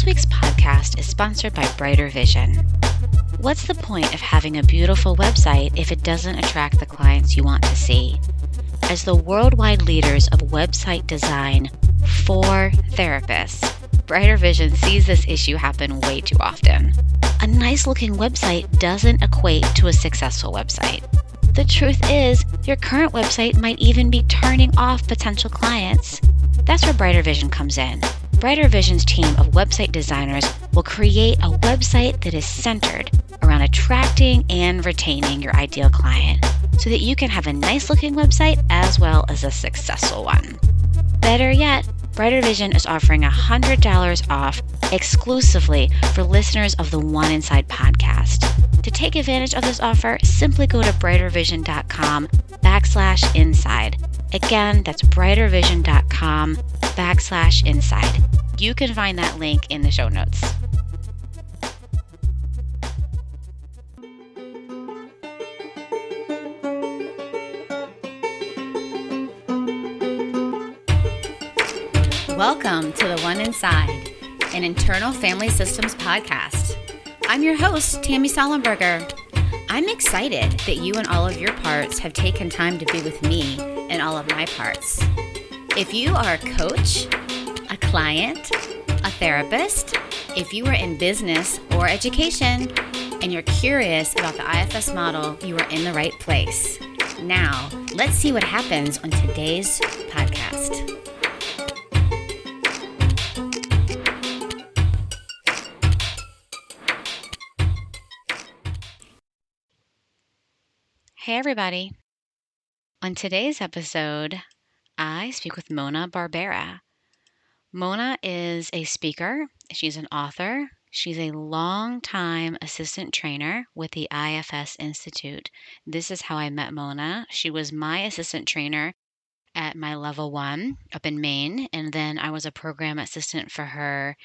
week's podcast is sponsored by Brighter Vision. What's the point of having a beautiful website if it doesn't attract the clients you want to see? As the worldwide leaders of website design for therapists, Brighter Vision sees this issue happen way too often. A nice looking website doesn't equate to a successful website. The truth is, your current website might even be turning off potential clients. That's where Brighter Vision comes in. Brighter Vision's team of website designers will create a website that is centered around attracting and retaining your ideal client so that you can have a nice looking website as well as a successful one. Better yet, Brighter Vision is offering $100 off exclusively for listeners of the One Inside podcast. To take advantage of this offer, simply go to brightervision.com/inside. Again, that's brightervision.com/inside. You can find that link in the show notes. Welcome to the One Inside, an internal family systems podcast. I'm your host, Tammy Sollenberger. I'm excited that you and all of your parts have taken time to be with me and all of my parts. If you are a coach, a client, a therapist, if you are in business or education, and you're curious about the IFS model, you are in the right place. Now, let's see what happens on today's podcast. Hey everybody. On today's episode, I speak with Mona Barbera. Mona is a speaker, she's an author, she's a long-time assistant trainer with the IFS Institute. This is how I met Mona. She was my assistant trainer at my level 1 up in Maine, and then I was a program assistant for her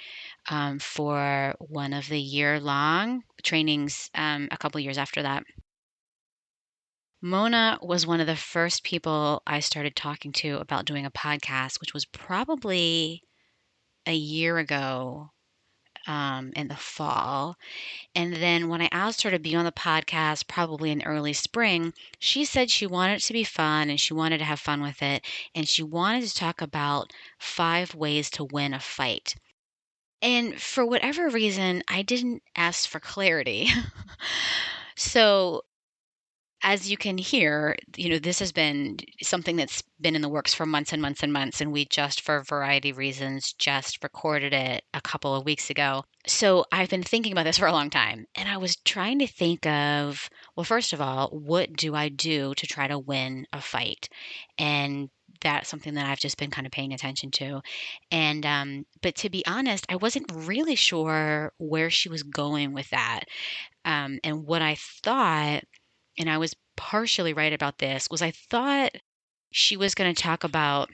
for one of the year-long trainings a couple years after that. Mona was one of the first people I started talking to about doing a podcast, which was probably a year ago in the fall. And then when I asked her to be on the podcast, probably in early spring, she said she wanted it to be fun and she wanted to have fun with it. And she wanted to talk about 5 ways to win a fight. And for whatever reason, I didn't ask for clarity. So as you can hear, this has been something that's been in the works for months and months and months, and we just, for a variety of reasons, just recorded it a couple of weeks ago. So I've been thinking about this for a long time, and I was trying to think of, well, first of all, what do I do to try to win a fight? And that's something that I've just been kind of paying attention to. And but to be honest, I wasn't really sure where she was going with that. And what I thought, and I was partially right about this, was I thought she was going to talk about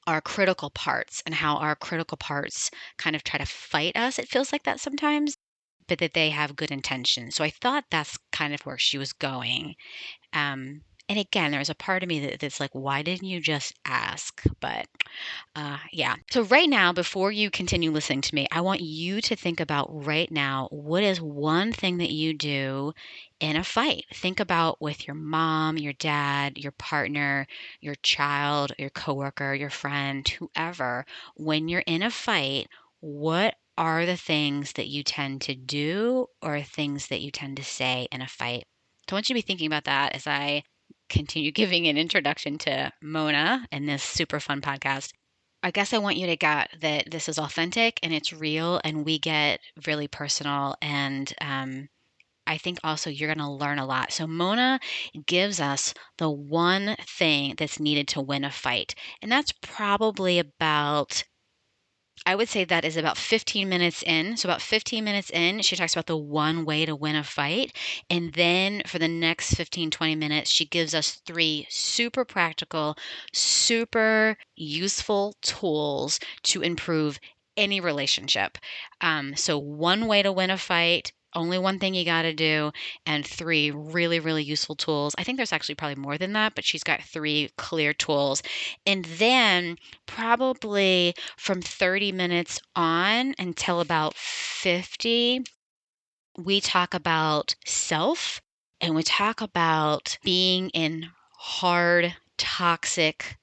our critical parts and how our critical parts kind of try to fight us. It feels like that sometimes, but that they have good intentions. So I thought that's kind of where she was going. And again, there's a part of me that's like, why didn't you just ask? But yeah. So right now, before you continue listening to me, I want you to think about right now, what is one thing that you do in a fight? Think about with your mom, your dad, your partner, your child, your coworker, your friend, whoever. When you're in a fight, what are the things that you tend to do or things that you tend to say in a fight? So I want you to be thinking about that as I continue giving an introduction to Mona and this super fun podcast. I guess I want you to get that this is authentic and it's real and we get really personal. And I think also you're going to learn a lot. So Mona gives us the one thing that's needed to win a fight. And that's probably about, I would say that is about 15 minutes in. So about 15 minutes in, she talks about the one way to win a fight. And then for the next 15, 20 minutes, she gives us 3 super practical, super useful tools to improve any relationship. So one way to win a fight, only one thing you got to do, and three really, really useful tools. I think there's actually probably more than that, but she's got three clear tools. And then probably from 30 minutes on until about 50, we talk about self and we talk about being in hard, toxic,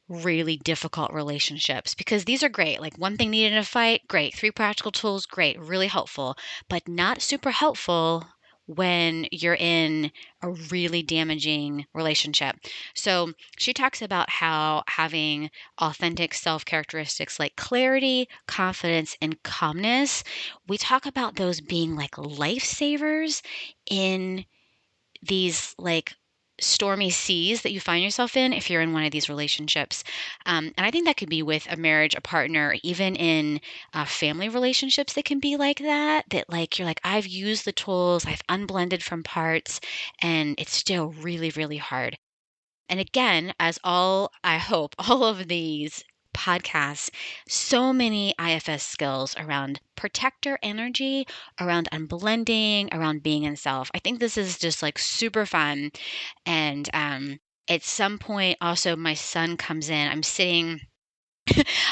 really difficult relationships, because these are great. Like one thing needed in a fight, great. Three practical tools, great, really helpful, but not super helpful when you're in a really damaging relationship. So she talks about how having authentic self characteristics like clarity, confidence, and calmness, we talk about those being like lifesavers in these like stormy seas that you find yourself in if you're in one of these relationships. And I think that could be with a marriage, a partner, even in family relationships that can be like that, that like you're like, I've used the tools, I've unblended from parts, and it's still really, really hard. And again, as all, I hope, all of these podcasts, so many IFS skills around protector energy, around unblending, around being in self. I think this is just like super fun. And at some point, also, my son comes in.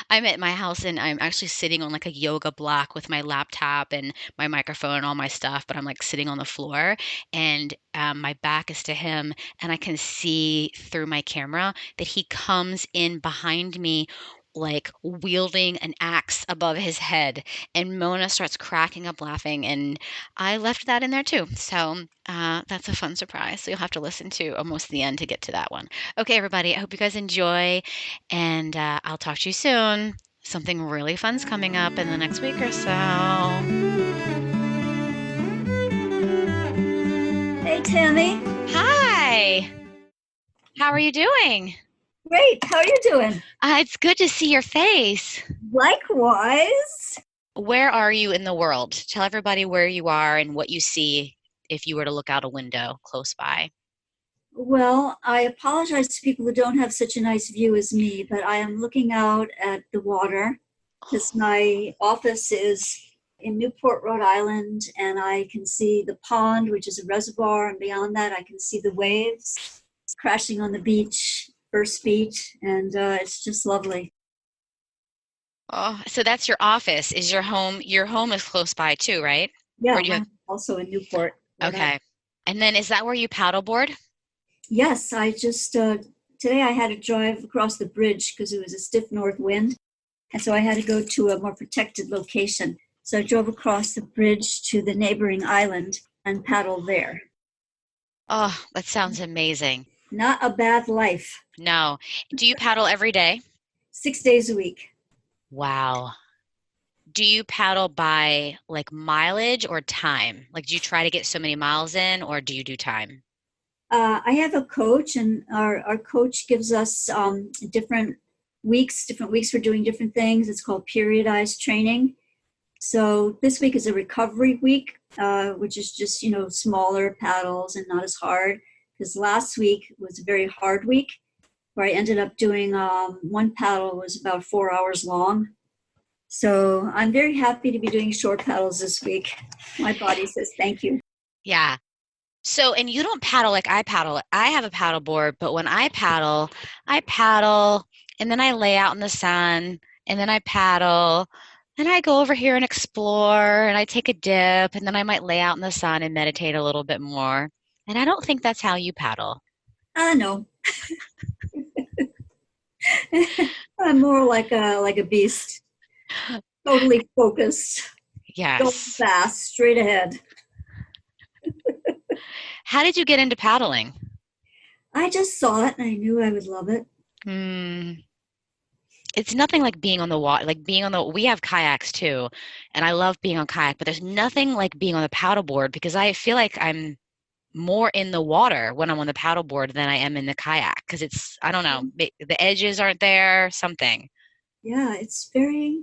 I'm at my house and I'm actually sitting on like a yoga block with my laptop and my microphone and all my stuff, but I'm like sitting on the floor and my back is to him and I can see through my camera that he comes in behind me like wielding an axe above his head, and Mona starts cracking up laughing, and I left that in there too. So that's a fun surprise. So you'll have to listen to almost the end to get to that one. Okay, everybody, I hope you guys enjoy, and I'll talk to you soon. Something really fun's coming up in the next week or so. Hey, Tammy. Hi, how are you doing? Great. How are you doing? It's good to see your face. Likewise. Where are you in the world? Tell everybody where you are and what you see if you were to look out a window close by. Well, I apologize to people who don't have such a nice view as me, but I am looking out at the water because my office is in Newport, Rhode Island, and I can see the pond, which is a reservoir, and beyond that, I can see the waves crashing on the beach, First Beach, and it's just lovely. Oh, so that's your office. Is your home? Your home is close by too, right? Or Yeah, do you have? I'm also in Newport, Rhode Island. Okay. And then is that where you paddleboard? Yes, I just today I had to drive across the bridge because it was a stiff north wind, and so I had to go to a more protected location. So I drove across the bridge to the neighboring island and paddled there. Oh, that sounds amazing. Not a bad life. No. Do you paddle every day? 6 days a week. Wow. Do you paddle by like mileage or time? Like, do you try to get so many miles in, or do you do time? I have a coach, and our coach gives us different weeks. Different weeks we're doing different things. It's called periodized training. So this week is a recovery week, which is just, smaller paddles and not as hard. Because last week was a very hard week where I ended up doing one paddle was about 4 hours long. So I'm very happy to be doing short paddles this week. My body says thank you. Yeah. So, and you don't paddle like I paddle. I have a paddle board, but when I paddle and then I lay out in the sun and then I paddle and I go over here and explore and I take a dip and then I might lay out in the sun and meditate a little bit more. And I don't think that's how you paddle. No, I'm more like a beast, totally focused, going Yes. fast, straight ahead. How did you get into paddling? I just saw it and I knew I would love it. Hmm. It's nothing like being on the water, like being on the, we have kayaks too, and I love being on kayak, but there's nothing like being on the paddleboard because I feel like I'm more in the water when I'm on the paddleboard than I am in the kayak because it's, I don't know, the edges aren't there, something. Yeah, it's very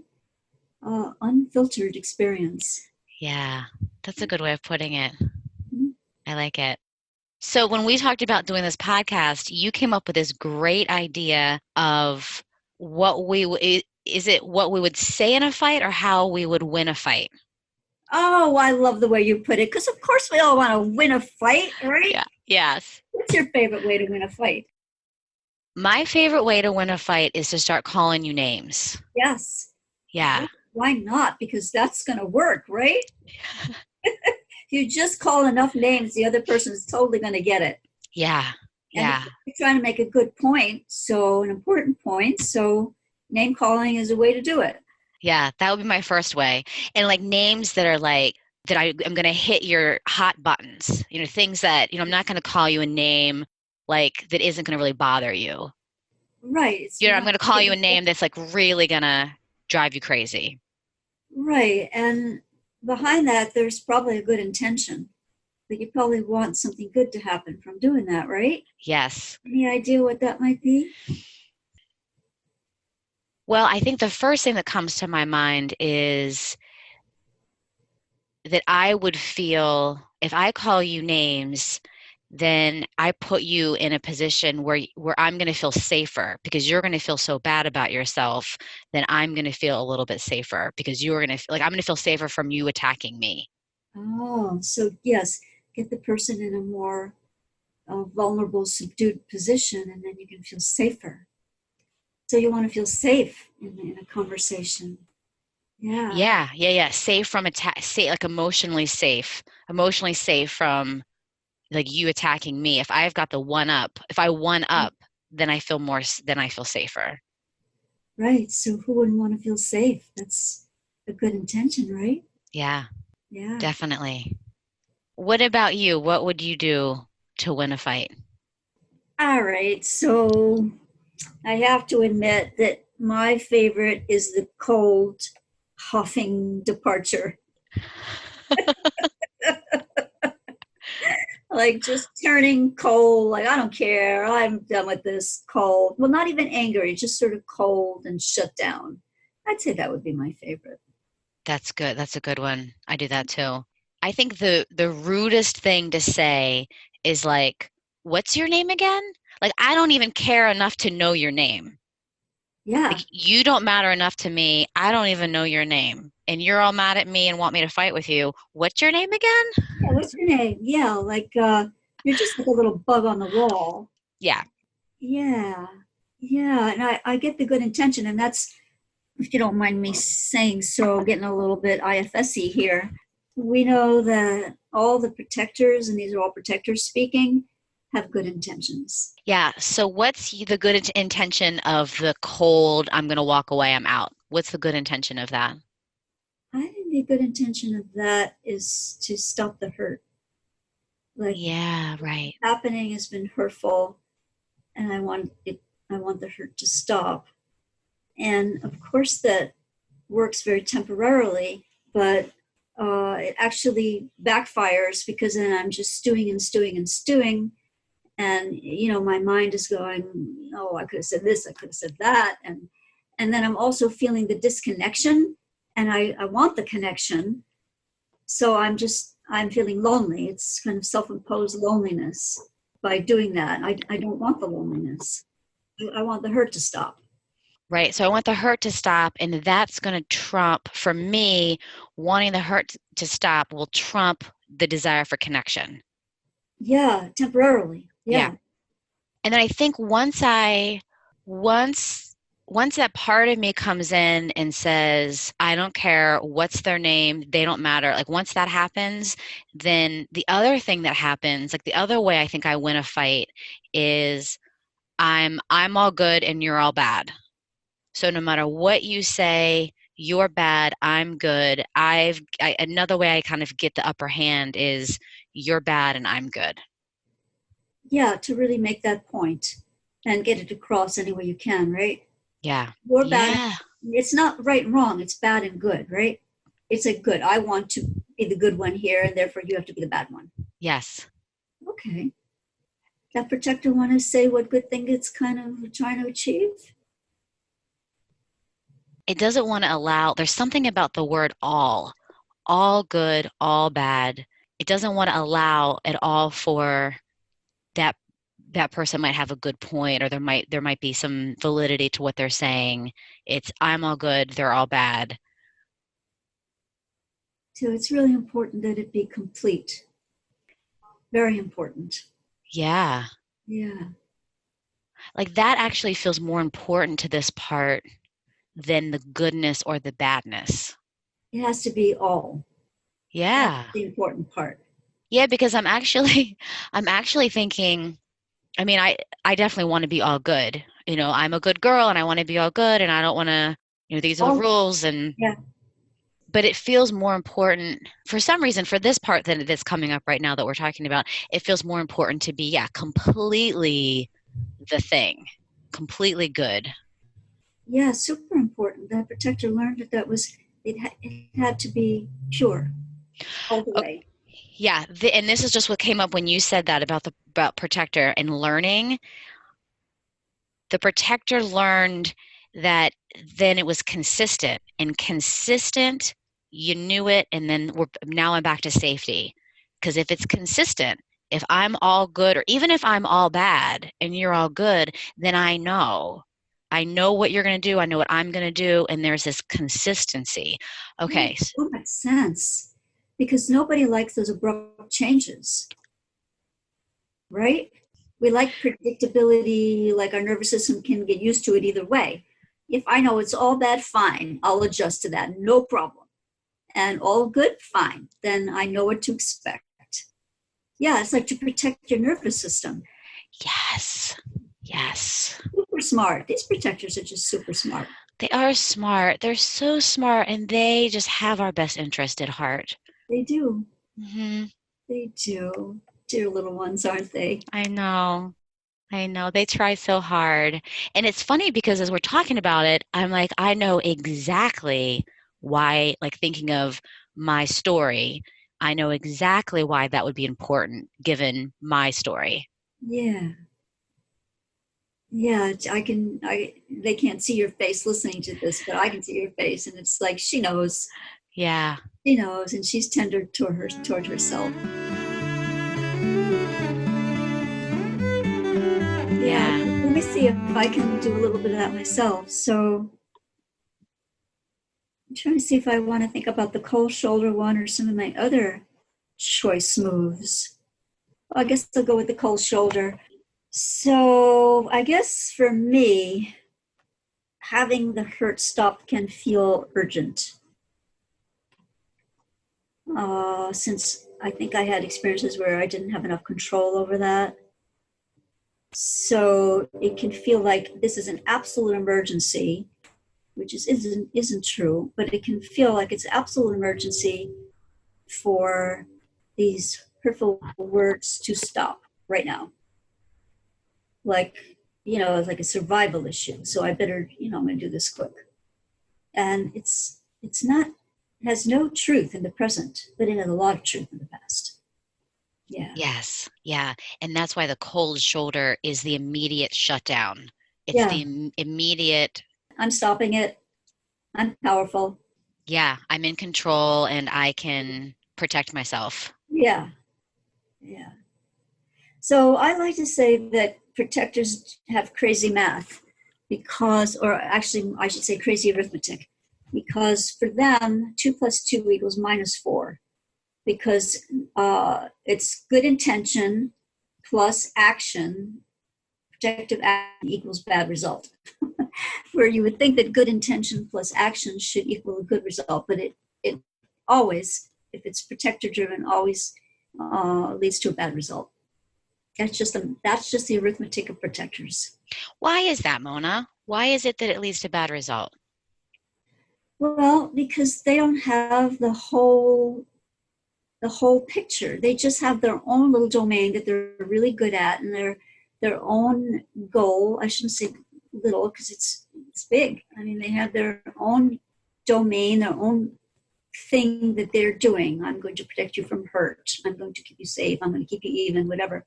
unfiltered experience. Yeah, that's a good way of putting it. Mhm. I like it. So when we talked about doing this podcast, you came up with this great idea of what we is it what we would say in a fight or how we would win a fight? Oh, I love the way you put it. Because of course we all want to win a fight, right? Yeah. Yes. What's your favorite way to win a fight? My favorite way to win a fight is to start calling you names. Yes. Yeah. Why not? Because that's going to work, right? If you just call enough names, the other person is totally going to get it. Yeah. And Yeah. you're trying to make a good point, so an important point. So name calling is a way to do it. Yeah. That would be my first way. And like names that are like, that I am going to hit your hot buttons, things that, I'm not going to call you a name like that isn't going to really bother you. Right. I'm going to call you a name that's like really going to drive you crazy. Right. And behind that, there's probably a good intention. But you probably want something good to happen from doing that, right? Yes. Any idea what that might be? Well, I think the first thing that comes to my mind is that I would feel if I call you names, then I put you in a position where I'm going to feel safer because you're going to feel so bad about yourself. Then I'm going to feel a little bit safer because you're going to like I'm going to feel safer from you attacking me. Oh, so yes, get the person in a more vulnerable, subdued position, and then you can feel safer. So you want to feel safe in a conversation. Yeah. Yeah, yeah, yeah. Safe from attack, safe, like emotionally safe from like you attacking me. If I've got the one up, if I one up, then I feel then I feel safer. Right. So who wouldn't want to feel safe? That's a good intention, right? Yeah, Yeah. definitely. What about you? What would you do to win a fight? All right. So I have to admit that my favorite is the cold, huffing departure. Like just turning cold, like I don't care, I'm done with this cold. Well, not even angry, just sort of cold and shut down. I'd say that would be my favorite. That's good. That's a good one. I do that too. I think the rudest thing to say is like, "What's your name again?" Like I don't even care enough to know your name. Like Yeah. you don't matter enough to me. I don't even know your name. And you're all mad at me and want me to fight with you. What's your name again? Yeah, what's your name? Yeah, like you're just like a little bug on the wall. Yeah. Yeah. Yeah. And I get the good intention, and that's, if you don't mind me saying so, getting a little bit IFS-y here. We know that all the protectors, and these are all protectors speaking, have good intentions. Yeah. So what's the good intention of the cold, I'm going to walk away, I'm out? What's the good intention of that? I think the good intention of that is to stop the hurt. Like Yeah, right. happening has been hurtful, and I want the hurt to stop. And of course, that works very temporarily, but it actually backfires because then I'm just stewing and stewing and stewing. And, my mind is going, oh, I could have said this, I could have said that. And then I'm also feeling the disconnection, and I want the connection. So I'm feeling lonely. It's kind of self-imposed loneliness by doing that. I don't want the loneliness. I want the hurt to stop. Right. So I want the hurt to stop, and that's going to trump, for me, wanting the hurt to stop will trump the desire for connection. Yeah, temporarily. Yeah. Yeah. And then I think once once that part of me comes in and says, I don't care what's their name, they don't matter. Like once that happens, then the other thing that happens, like the other way I think I win a fight is I'm all good and you're all bad. So no matter what you say, you're bad, I'm good. Another way I kind of get the upper hand is you're bad and I'm good. Yeah, to really make that point and get it across any way you can, right? Yeah. You're bad. Yeah. It's not right and wrong. It's bad and good, right? It's a good. I want to be the good one here, and therefore you have to be the bad one. Yes. Okay. That protector want to say what good thing it's kind of trying to achieve? It doesn't want to allow, there's something about the word all good, all bad. It doesn't want to allow at all for that that person might have a good point or there might be some validity to what they're saying. It's I'm all good, they're all bad. So it's really important that it be complete. Very important. Yeah. Yeah. Like that actually feels more important to this part than the goodness or the badness. It has to be all. That's Yeah. the important part. Yeah, because I'm actually I'm actually thinking, I mean, I definitely want to be all good. I'm a good girl and I want to be all good and I don't want to, these are the All, rules and yeah. but it feels more important for some reason for this part than it is coming up right now that we're talking about. It feels more important to be, yeah, completely the thing, completely good. Yeah, super important. That protector learned that it had to be pure all the Okay, way. yeah, and this is just what came up when you said that about protector and learning. The protector learned that then it was consistent and consistent, you knew it, and then now I'm back to safety. Because if it's consistent, if I'm all good or even if I'm all bad and you're all good, then I know what you're going to do, I know what I'm going to do, and there's this consistency. Yeah, Okay. that makes sense. Because nobody likes those abrupt changes, right? We like predictability, like our nervous system can get used to it either way. If I know it's all bad, fine, I'll adjust to that, no problem. And all good, fine, then I know what to expect. Yeah, it's like to protect your nervous system. Yes, yes. Super smart. These protectors are just super smart. They are smart, they're so smart, and they just have our best interest at heart. They do. Hmm. They do. Dear little ones, aren't they? I know. I know they try so hard. And it's funny because as we're talking about it, I'm like, I know exactly why, like thinking of my story, I know exactly why that would be important given my story. Yeah. Yeah, they can't see your face listening to this, but I can see your face. And it's like, Yeah. she knows, and she's tender toward herself. Yeah. Yeah. Let me see if I can do a little bit of that myself. So I'm trying to see if I want to think about the cold shoulder one or some of my other choice moves. Well, I guess I'll go with the cold shoulder. So I guess for me, having the hurt stop can feel urgent. Since I think I had experiences where I didn't have enough control over that. So it can feel like this is an absolute emergency, which isn't true, but it can feel like it's absolute emergency for these hurtful words to stop right now. Like, it's like a survival issue. So I better, I'm going to do this quick. And it's not, it has no truth in the present, but it has a lot of truth in the past. Yeah. Yes. Yeah. And that's why the cold shoulder is the immediate shutdown. It's the Yeah. immediate, I'm stopping it. I'm powerful. yeah, I'm in control and I can protect myself. Yeah. Yeah. So I like to say that protectors have crazy math or actually, I should say crazy arithmetic, because for them, 2 + 2 = -4, because it's good intention plus action, protective action equals bad result. Where you would think that good intention plus action should equal a good result, but it always, if it's protector driven, always leads to a bad result. That's just the arithmetic of protectors. Why is that, Mona? Why is it that it leads to bad result? Well, because they don't have the whole picture. They just have their own little domain that they're really good at, and their own goal. I shouldn't say little because it's big. I mean, they have their own domain, their own thing that they're doing. I'm going to protect you from hurt. I'm going to keep you safe. I'm going to keep you even, whatever.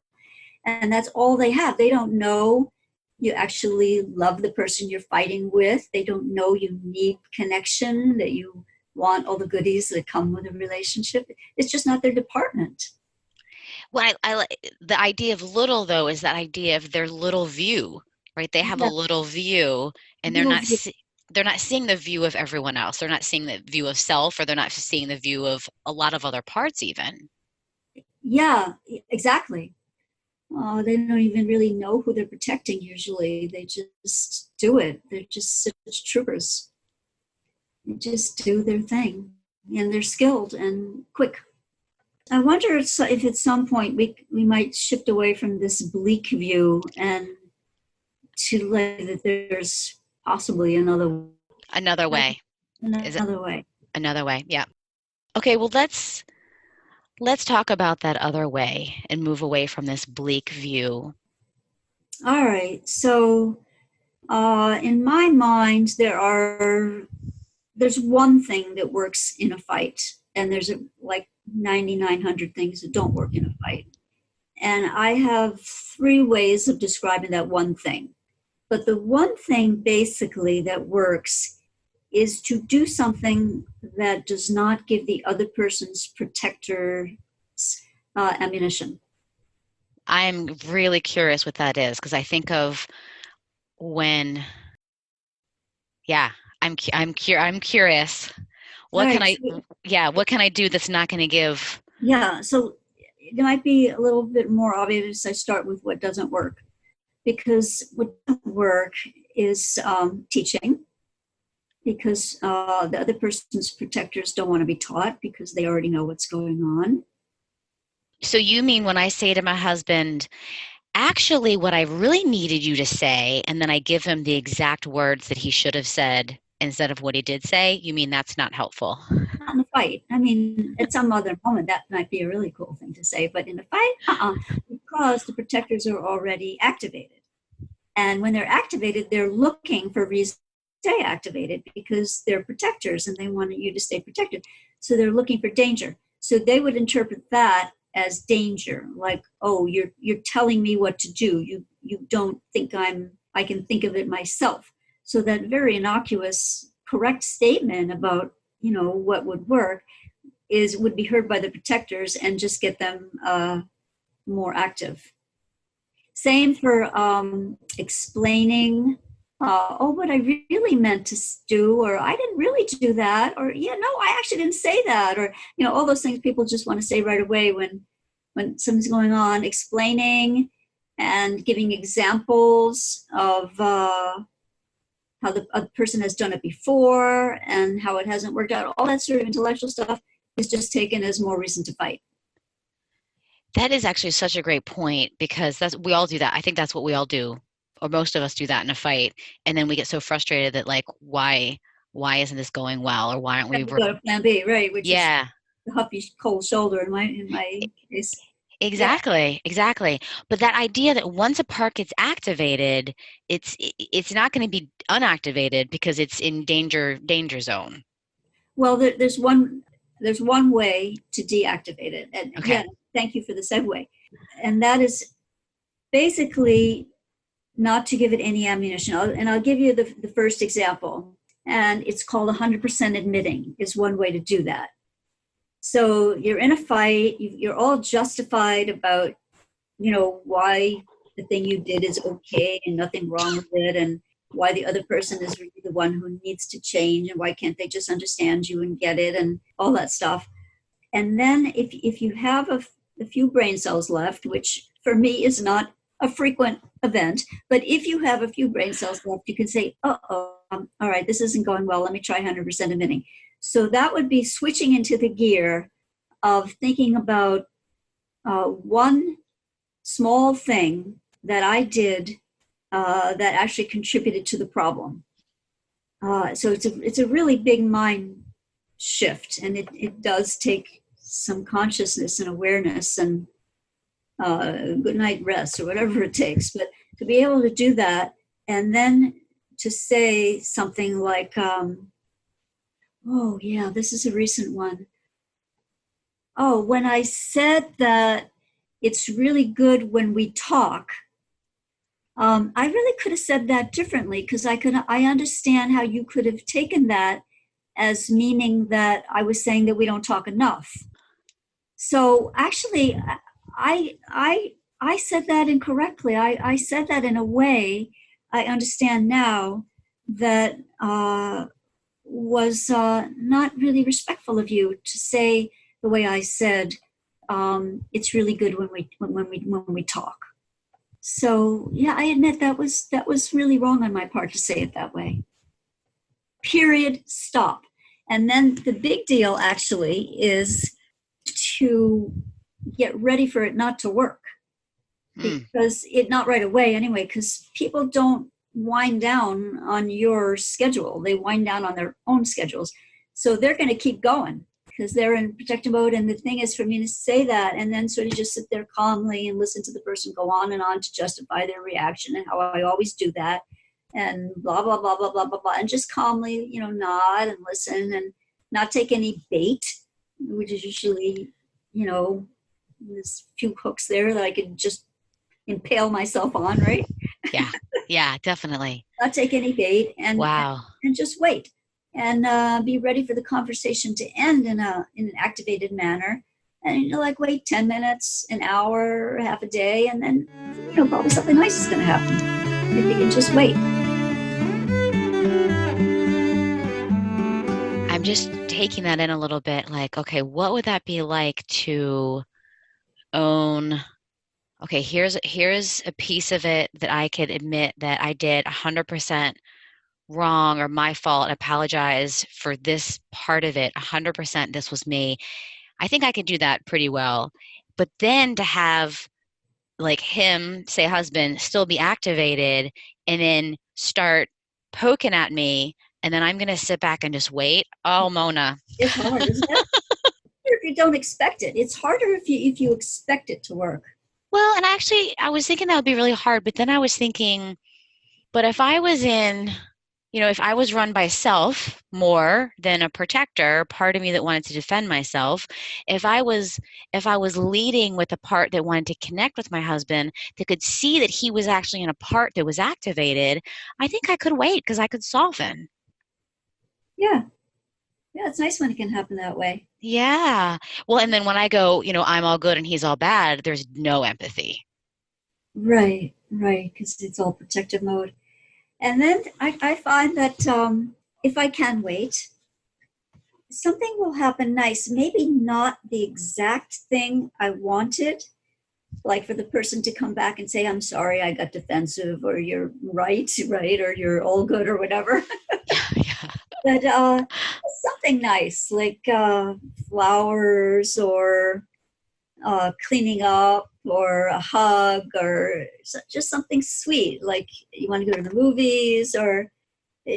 And that's all they have. They don't know you actually love the person you're fighting with. They don't know you need connection, that you want all the goodies that come with a relationship. It's just not their department. Well, the idea of little though is that idea of their little view, right? They have a Yeah, little view and they're little not view. they're not seeing the view of everyone else. They're not seeing the view of self, or they're not seeing the view of a lot of other parts even. Yeah, exactly. They don't even really know who they're protecting usually. They just do it. They're just such troopers. They just do their thing. And they're skilled and quick. I wonder if at some point we might shift away from this bleak view and to like that there's possibly Another way. Is it another way. another way? Yeah. Okay, well let's talk about that other way and move away from this bleak view. All right. So in my mind, there's one thing that works in a fight, and there's like 9,900 things that don't work in a fight. And I have three ways of describing that one thing. But the one thing basically that works is to do something that does not give the other person's protectors ammunition. I'm really curious what that is because I think of when, yeah, I'm curious. All What can right. I, So, yeah, what can I do that's not going to give? yeah. So it might be a little bit more obvious. I start with what doesn't work, because what doesn't work is teaching, because the other person's protectors don't want to be taught because they already know what's going on. So you mean when I say to my husband, actually, what I really needed you to say, and then I give him the exact words that he should have said instead of what he did say, you mean that's not helpful? Not in a fight. I mean, at some other moment, that might be a really cool thing to say, but in a fight, because the protectors are already activated. And when they're activated, they're looking for reasons to stay activated because they're protectors and they want you to stay protected. So they're looking for danger. So they would interpret that as danger, like, oh, you're telling me what to do. You don't think I can think of it myself. So that very innocuous, correct statement about what would work would be heard by the protectors and just get them more active. Same for explaining, what I really meant to do, or I didn't really do that, or yeah, no, I actually didn't say that, or all those things people just want to say right away when something's going on. Explaining and giving examples of how the other person has done it before and how it hasn't worked out. All that sort of intellectual stuff is just taken as more reason to fight. That is actually such a great point because we all do that. I think that's what we all do, or most of us do that in a fight, and then we get so frustrated that like why isn't this going well, or why aren't Then we we go to plan B, right? Which is yeah, the huffy cold shoulder in my case. Yeah. exactly. But that idea that once a part gets activated, it's not going to be unactivated because it's in danger zone. Well, there's one way to deactivate it, and Okay. yeah, thank you for the segue. And that is basically not to give it any ammunition. And I'll give you the first example, and it's called 100% admitting is one way to do that. So you're in a fight, you're all justified about why the thing you did is okay and nothing wrong with it, and why the other person is really the one who needs to change, and why can't they just understand you and get it, and all that stuff. And then if you have a few brain cells left, which for me is not a frequent event, but if you have a few brain cells left, you can say, uh-oh, all right, this isn't going well, let me try 100% admitting. So that would be switching into the gear of thinking about one small thing that I did that actually contributed to the problem. So it's a really big mind shift, and it does take some consciousness and awareness and good night rest or whatever it takes. But to be able to do that, and then to say something like, "Oh yeah, this is a recent one. Oh, when I said that it's really good when we talk." I really could have said that differently, because I understand how you could have taken that as meaning that I was saying that we don't talk enough. So actually, I I said that incorrectly. I said that in a way I understand now that was not really respectful of you to say the way I said. It's really good when we talk. So yeah, I admit that was really wrong on my part to say it that way. Period. Stop. And then the big deal actually is to get ready for it not to work, Mm, because it not right away anyway, because people don't wind down on your schedule, they wind down on their own schedules, so they're going to keep going because they're in protective mode. And the thing is for me to say that and then sort of just sit there calmly and listen to the person go on and on to justify their reaction and how I always do that, and blah blah blah blah blah blah blah, and just calmly, nod and listen and not take any bait, which is usually, you know there's a few hooks there that I could just impale myself on, right? yeah. Yeah, definitely. Not take any bait, Wow. and just wait and be ready for the conversation to end in an activated manner. And like wait 10 minutes, an hour, half a day, and then probably something nice is going to happen if you can just wait. I'm just taking that in a little bit, like, okay, what would that be like to own? Okay, here's a piece of it that I could admit that I did 100% wrong or my fault, and apologize for this part of it. 100% this was me. I think I could do that pretty well. But then to have like him, say husband, still be activated and then start poking at me, and then I'm going to sit back and just wait. Oh, Mona. It's hard, isn't it? If you don't expect it, it's harder if you expect it to work. Well, and actually, I was thinking that would be really hard, but then I was thinking, but if I was in, if I was run by self more than a protector, part of me that wanted to defend myself, if I was if I was leading with a part that wanted to connect with my husband, that could see that he was actually in a part that was activated, I think I could wait because I could soften. Yeah, yeah, it's nice when it can happen that way. Yeah. Well, and then when I go, I'm all good and he's all bad, there's no empathy. Right, right, because it's all protective mode. And then I find that if I can wait, something will happen nice. Maybe not the exact thing I wanted, like for the person to come back and say, I'm sorry, I got defensive, or you're right, right, or you're all good, or whatever. Yeah. But something nice, like flowers, or cleaning up, or a hug, or just something sweet, like you want to go to the movies, or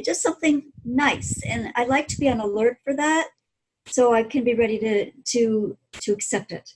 just something nice. And I like to be on alert for that, so I can be ready to accept it.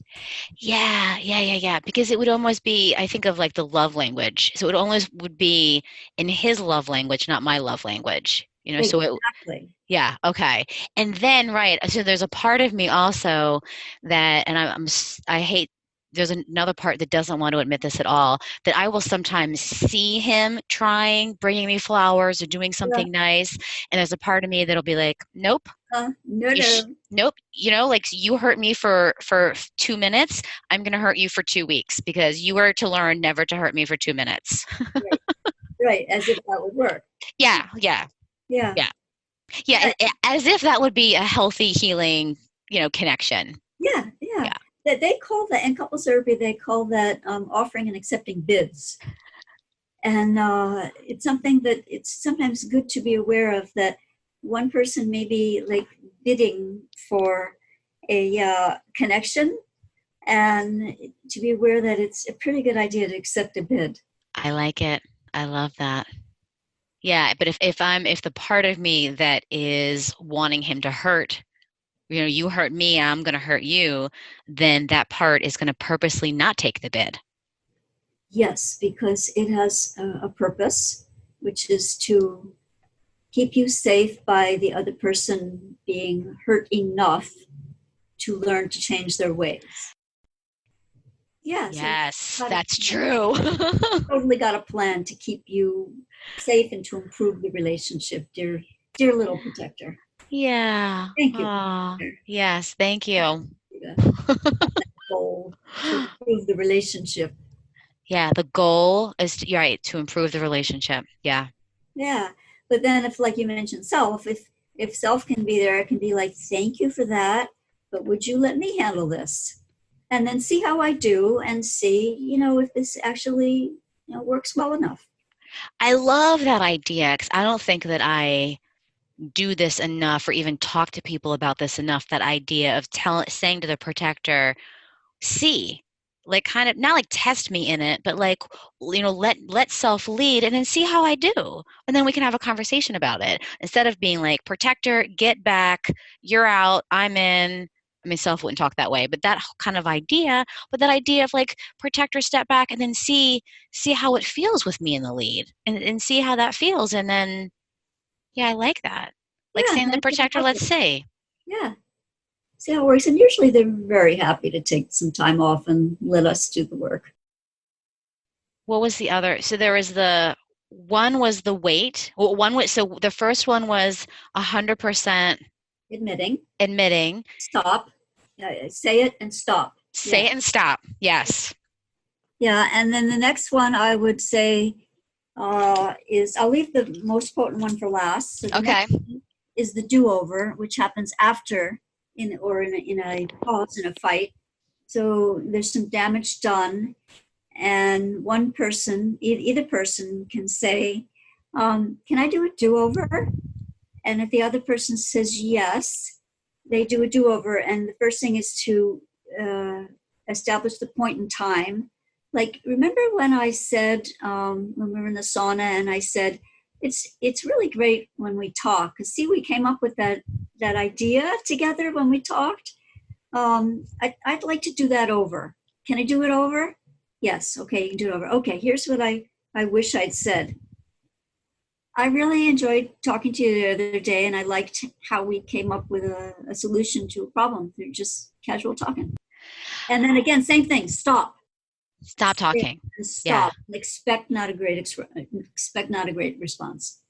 Yeah, yeah, yeah, yeah. Because it would almost be, I think of like the love language. So it almost would be in his love language, not my love language. So Exactly. yeah, okay. And then, right, so there's a part of me also that, and I hate, there's another part that doesn't want to admit this at all, that I will sometimes see him trying, bringing me flowers or doing Yeah. something nice. And there's a part of me that'll be like, nope, No, no. nope, like you hurt me for 2 minutes. I'm going to hurt you for 2 weeks because you were to learn never to hurt me for 2 minutes. Right, right. As if that would work. Yeah, yeah, Yeah. yeah. Yeah, Yeah. as if that would be a healthy, healing, connection. Yeah. Yeah. Yeah. That they call that in couples therapy, they call that offering and accepting bids. And it's something that it's sometimes good to be aware of, that one person may be like bidding for a connection, and to be aware that it's a pretty good idea to accept a bid. I like it. I love that. Yeah, but if the part of me that is wanting him to hurt, you hurt me, I'm going to hurt you, then that part is going to purposely not take the bid. Yes, because it has a purpose, which is to keep you safe by the other person being hurt enough to learn to change their ways. Yeah, so Yes, got a, that's true. totally got a plan to keep you safe and to improve the relationship, dear, dear little protector. Yeah. Thank you. Oh, yes, thank you. The goal to improve the relationship. Yeah, the goal is you're right, to improve the relationship. Yeah. Yeah. But then if, like you mentioned, self, if self can be there, it can be like, thank you for that, but would you let me handle this? And then see how I do and see, if this actually, works well enough. I love that idea because I don't think that I do this enough or even talk to people about this enough. That idea of saying to the protector, see, like kind of not like test me in it, but like, let self lead and then see how I do. And then we can have a conversation about it instead of being like, protector, get back, you're out, I'm in. I mean, self wouldn't talk that way, but that kind of idea, but that idea of like protector step back and then see how it feels with me in the lead and see how that feels. And then, yeah, I like that. Like Yeah, saying to the then see protector, how it let's works. see. Yeah, see how it works. And usually they're very happy to take some time off and let us do the work. What was the other? So there was the one was the weight. Well, one was so the first one was 100% Admitting, admitting. stop, say it and stop. Say Yeah. it and stop. Yes. Yeah. And then the next one I would say is, I'll leave the most potent one for last. So the next Okay. one is the do-over, which happens after in a pause, in a fight. So there's some damage done, and one person, either person, can say, "Can I do a do-over?" And if the other person says yes, they do a do-over. And the first thing is to uh, establish the point in time. Like, remember when I said, when we were in the sauna, and I said, it's really great when we talk. Because see, we came up with that idea together when we talked. I'd like to do that over. Can I do it over? Yes. Okay, you can do it over. Okay, here's what I wish I'd said. I really enjoyed talking to you the other day, and I liked how we came up with a solution to a problem through just casual talking. And then again, same thing. Stop. Stop talking. Yeah. Stop. Expect not a great response.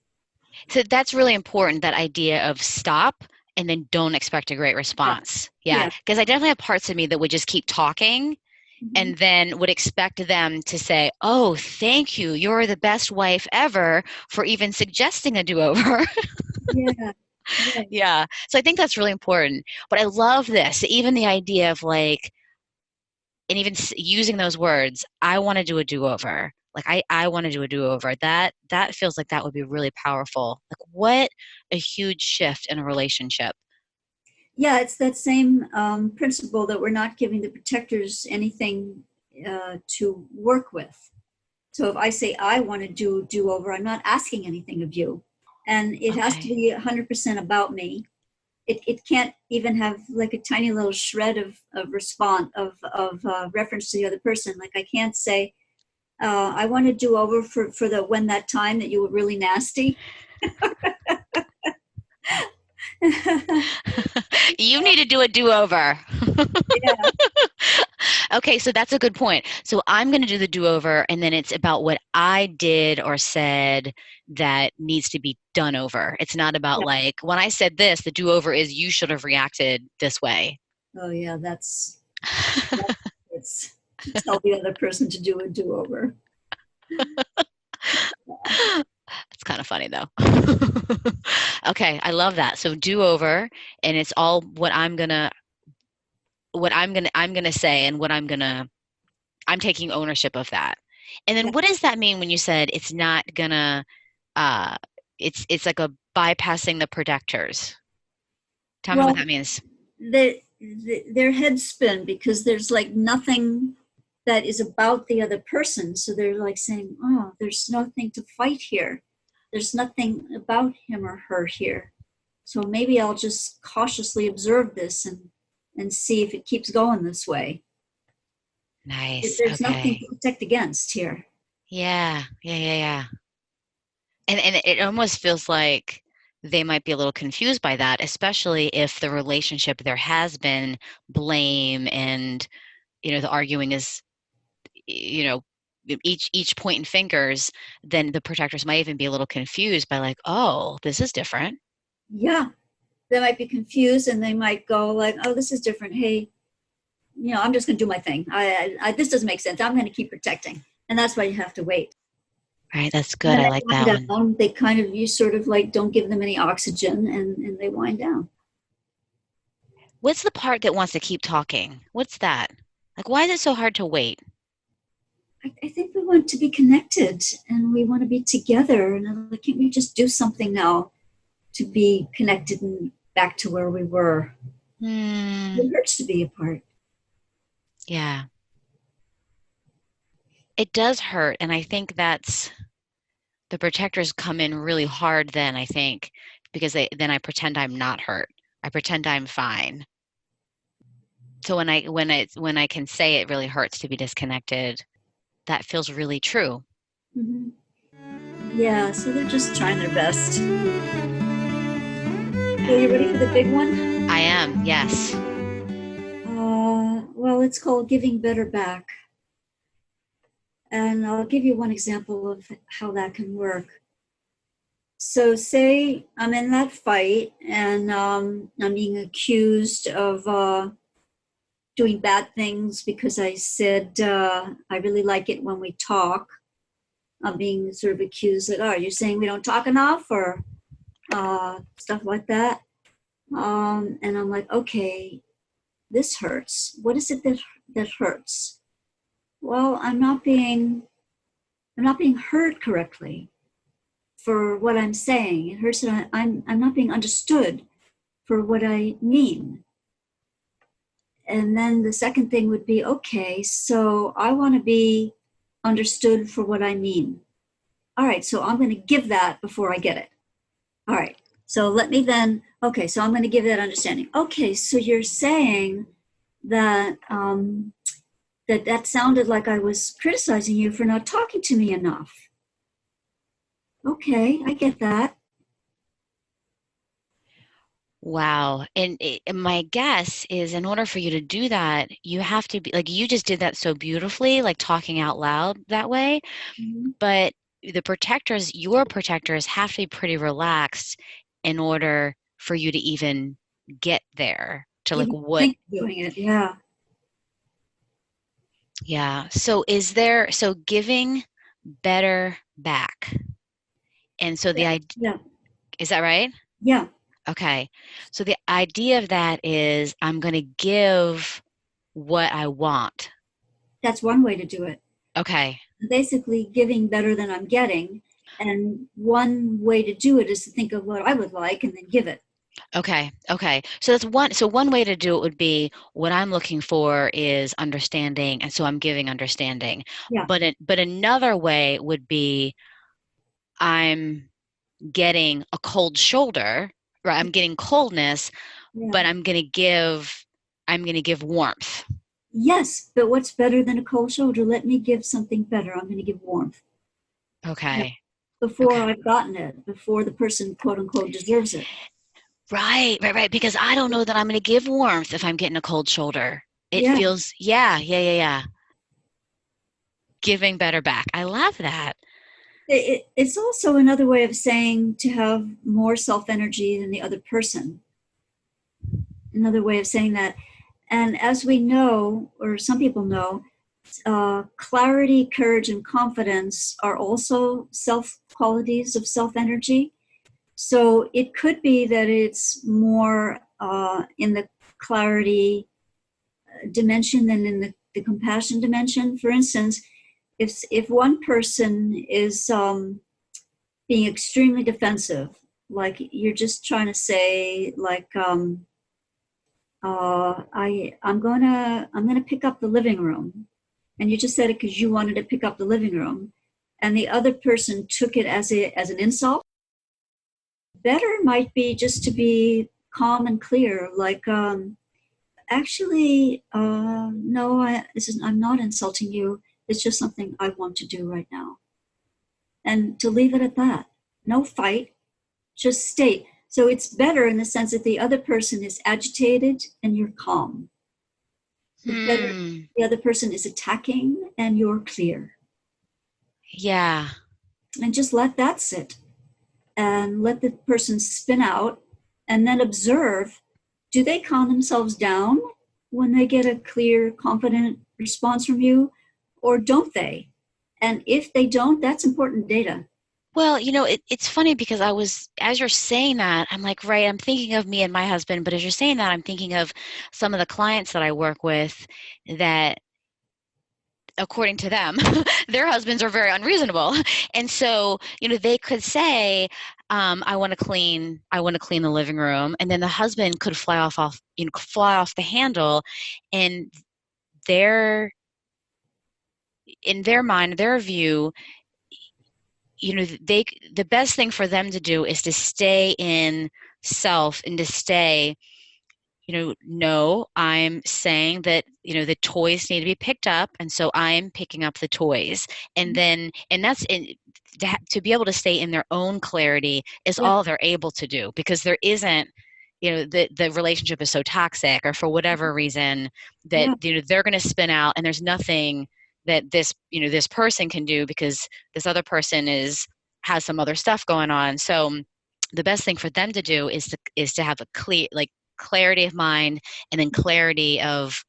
So that's really important, that idea of stop and then don't expect a great Yeah. response. Yeah. Yeah. Because I definitely have parts of me that would just keep talking Mhm. and then would expect them to say, "Oh, thank you. You're the best wife ever for even suggesting a do over." Yeah. Right. Yeah. So I think that's really important. But I love this, even the idea of like, and even using those words, I want to do a do over. Like I want to do a do over. That feels like that would be really powerful. Like what a huge shift in a relationship. Yeah, it's that same principle that we're not giving the protectors anything to work with. So if I say I want to do over, I'm not asking anything of you, and it has to Okay. be 100% about me. It can't even have like a tiny little shred of response of reference to the other person. Like I can't say I want to do over for the when that time that you were really nasty. You need to do a do over. Yeah, Okay, so that's a good point. So I'm going to do the do over, and then it's about what I did or said that needs to be done over. It's not about yeah. like, when I said this, the do over is you should have reacted this way. Oh yeah, that's it's to tell the other person to do a do over. It's kind of funny though. Okay, I love that. So do over, and it's all what I'm gonna say, and I'm taking ownership of that. And then Yeah. what does that mean when you said it's not gonna uh it's like a bypassing the protectors? Tell me what Well, that means. their heads spin because there's like nothing that is about the other person. So they're like saying, "Oh, there's nothing to fight here. There's nothing about him or her here. So maybe I'll just cautiously observe this and see if it keeps going this way. Nice. There's nothing Okay. to protect against here." Yeah. Yeah, yeah, yeah. And it almost feels like they might be a little confused by that, especially if the relationship there has been blame and the arguing is you know each pointing fingers, then the protectors might even be a little confused by like, oh, this is different. Yeah, they might be confused and they might go like, "Oh, this is different. Hey, I'm just going to do my thing. This doesn't make sense. I'm going to keep protecting." And that's why you have to wait. Right. That's good. When I they like that wind one. down, they kind of, you sort of like don't give them any oxygen and they wind down. What's the part that wants to keep talking? What's that? Like, why is it so hard to wait? I think we want to be connected and we want to be together. And I'm like, can't we just do something now to be connected and back to where we were? Hmm. It hurts to be apart. Yeah. It does hurt. And I think that's the protectors come in really hard then, I think, because then I pretend I'm not hurt. I pretend I'm fine. So when I can say it really hurts to be disconnected, that feels really true. Mm-hmm. Yeah, so they're just trying their best. So you ready for the big one? I am, yes. Well, it's called Giving Better Back. And I'll give you one example of how that can work. So, say I'm in that fight and I'm being accused of doing bad things because I said I really like it when we talk. I'm being sort of accused that, oh, you're saying we don't talk enough or stuff like that. And I'm like, okay, this hurts. What is it that hurts? Well, I'm not being heard correctly for what I'm saying. It hurts that I'm not being understood for what I mean. And then the second thing would be, okay, so I want to be understood for what I mean. All right, so I'm going to give that before I get it. All right, so let me then, okay, so I'm going to give that understanding. Okay, so you're saying that that sounded like I was criticizing you for not talking to me enough. Okay, I get that. Wow. And my guess is in order for you to do that, you have to be like you just did that so beautifully, like talking out loud that way. Mhm. But your protectors have to be pretty relaxed in order for you to even get there to like Even what, think of doing it, yeah. yeah. So giving better back. And so Yeah, yeah, is that right? yeah. Okay. So the idea of that is I'm going to give what I want. That's one way to do it. Okay. Basically, giving better than I'm getting. And one way to do it is to think of what I would like and then give it. Okay. Okay. So one way to do it would be what I'm looking for is understanding, and so I'm giving understanding. Yeah, But another way would be I'm getting a cold shoulder, right? I'm getting coldness, yeah. but I'm going to give warmth. Yes, but what's better than a cold shoulder? Let me give something better. I'm going to give warmth. Yeah. Okay. Before Okay. I've gotten it, before the person, quote unquote, deserves it. Right, right, right. Because I don't know that I'm going to give warmth if I'm getting a cold shoulder. It Yeah. feels, yeah, yeah, yeah, yeah. Giving better back. I love that. It's also another way of saying to have more self energy than the other person. Another way of saying that. And as we know, or some people know, clarity, courage, and confidence are also self qualities of self energy. So it could be that it's more in the clarity dimension than in the compassion dimension. For instance, if one person is being extremely defensive, like you're just trying to say, like, I'm gonna pick up the living room, and you just said it because you wanted to pick up the living room, and the other person took it as an insult. Better might be just to be calm and clear, like, actually, no, I'm not insulting you. It's just something I want to do right now, and to leave it at that. No fight, just state. So it's better in the sense that the other person is agitated and you're calm. It's better Hmm. the other person is attacking and you're clear. Yeah. And just let that sit and let the person spin out and then observe, do they calm themselves down when they get a clear, confident response from you, or don't they? And if they don't, that's important data. Well, it's funny because as you're saying that, I'm like, right, I'm thinking of me and my husband, but as you're saying that, I'm thinking of some of the clients that I work with that, according to them, their husbands are very unreasonable. And so, they could say, I want to clean the living room. And then the husband could fly off the handle. And their, in their mind, their view, the best thing for them to do is to stay in self and to stay, no, I'm saying that, the toys need to be picked up, and so I'm picking up the toys. And that's to be able to stay in their own clarity is Yeah, all they're able to do, because there isn't, the relationship is so toxic, or for whatever reason that, yeah, they're going to spin out, and there's nothing that this person can do because this other person has some other stuff going on. So the best thing for them to do is to have a clear, like, clarity of mind, and then clarity of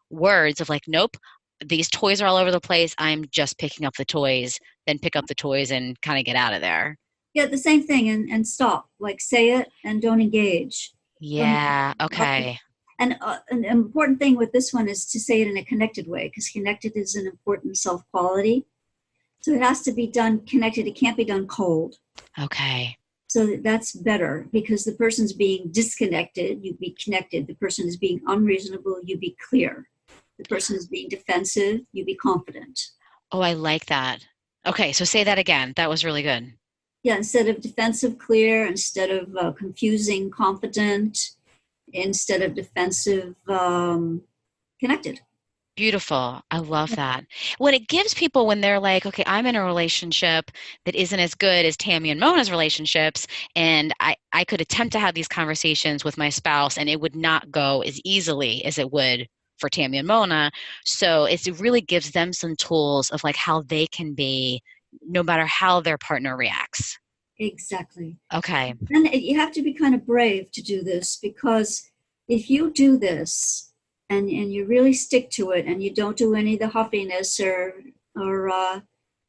words of like, nope, these toys are all over the place, I'm just picking up the toys. Then pick up the toys and kind of get out of there. yeah. The same thing, and stop. Like say it and don't engage. Don't Yeah, okay. And an important thing with this one is to say it in a connected way, because connected is an important self quality. So it has to be done connected. It can't be done cold. Okay. So that's better, because the person's being disconnected, you be connected. The person is being unreasonable, you be clear. The person is being defensive, you be confident. Oh, I like that. Okay, so say that again. That was really good. Yeah, instead of defensive, clear, instead of confusing, confident, instead of defensive, connected. Beautiful. I love that. When it gives people, when they're like, okay, I'm in a relationship that isn't as good as Tammy and Mona's relationships, and I could attempt to have these conversations with my spouse, and it would not go as easily as it would for Tammy and Mona. So it really gives them some tools of like how they can be, no matter how their partner reacts. Exactly. Okay. And you have to be kind of brave to do this, because if you do this and you really stick to it and you don't do any of the huffiness or